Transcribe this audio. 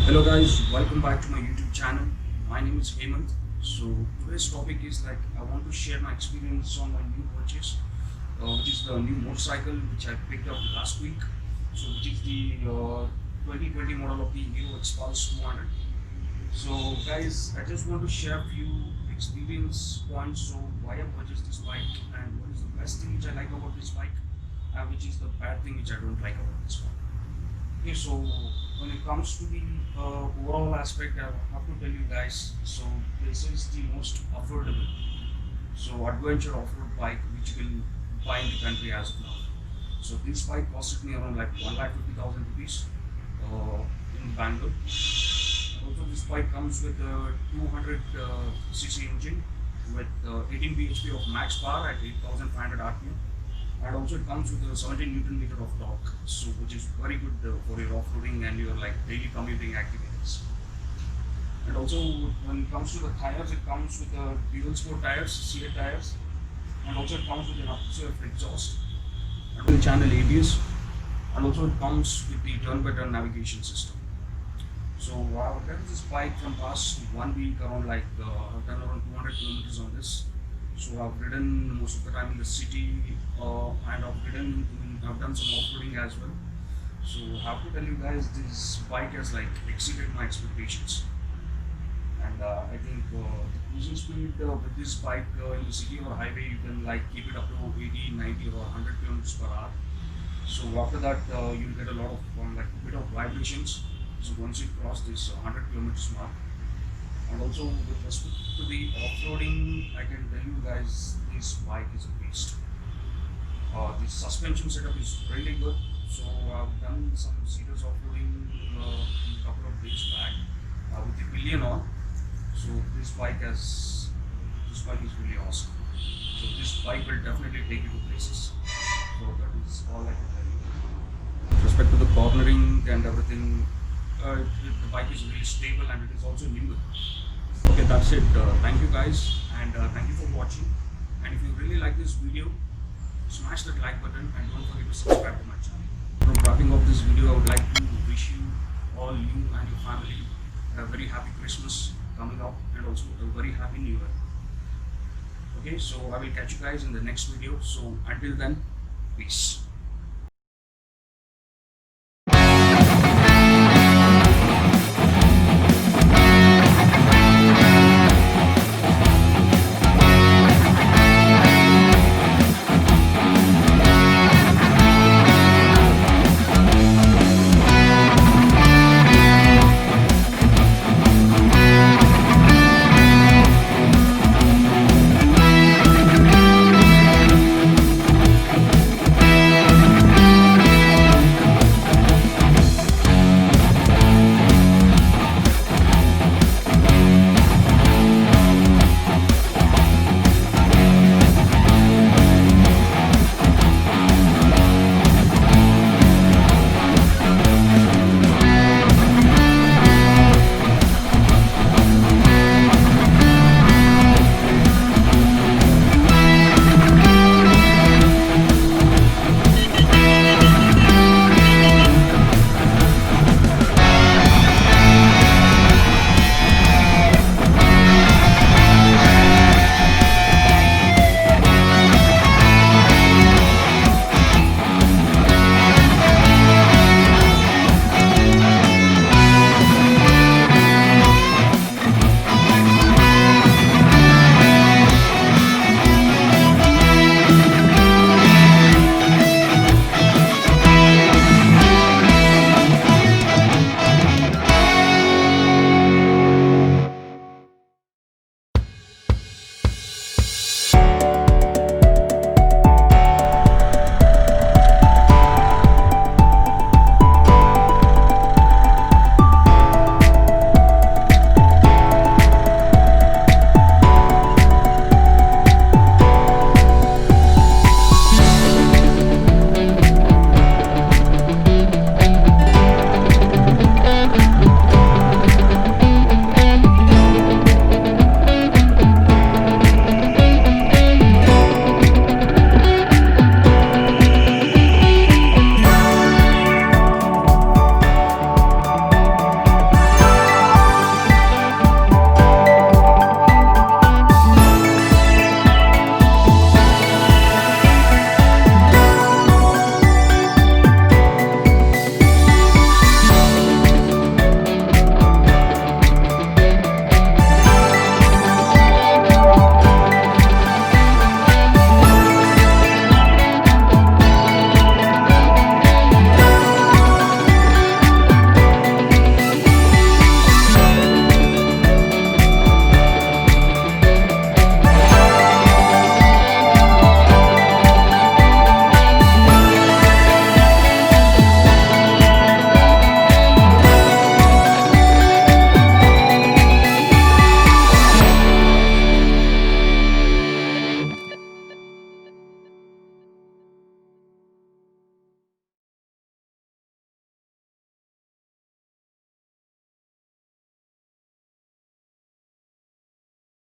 Hello guys, welcome back to my YouTube channel. My name is Hemant. So today's topic is I want to share my experience on my new purchase, which is the new motorcycle which I picked up last week. So which is the 2020 model of the Hero Xpulse 200. So guys, I just want to share a few experience points. So why I purchased this bike and what is the best thing which I like about this bike, and which is the bad thing which I don't like about this one. Okay, so when it comes to the overall aspect, I have to tell you guys, so this is the most affordable, so adventure off-road bike which you will buy in the country as of now. So this bike costed me around 1,50,000 rupees in Bangalore. And also this bike comes with a 200cc engine with 18 bhp of max power at 8,500 rpm. And also it comes with a 17 Newton meter of torque, so which is very good for your off-roading and your daily commuting activities. And also when it comes to the tires, it comes with the dual sport tires, CA tires, and also it comes with an upsurf exhaust and the channel ABS, and also it comes with the turn-by-turn navigation system. So I've done this bike from past 1 week around I've done around 200 kilometers on this. So I've ridden most of the time in the city, and I've done some off-roading as well. So I have to tell you guys, this bike has exceeded my expectations. And I think the cruising speed with this bike in the city or highway, you can keep it up to 80, 90 or 100 kilometers per hour. So after that, you'll get a lot of a bit of vibrations. So once you cross this 100 kilometers mark. And also with respect to the off-roading, I can tell you guys, this bike is a beast. The suspension setup is really good. So I've done some serious off-roading a couple of days back with the pillion on. So this bike is really awesome. So this bike will definitely take you to places. So that is all I can tell you. With respect to the cornering and everything, the bike is really stable and it is also nimble. Okay, that's it. Thank you guys, and thank you for watching. And if you really like this video, smash that like button and don't forget to subscribe to my channel. From wrapping up this video, I would like to wish you all, you and your family, a very happy Christmas coming up and also a very happy New Year. Okay, so I will catch you guys in the next video. So until then, peace.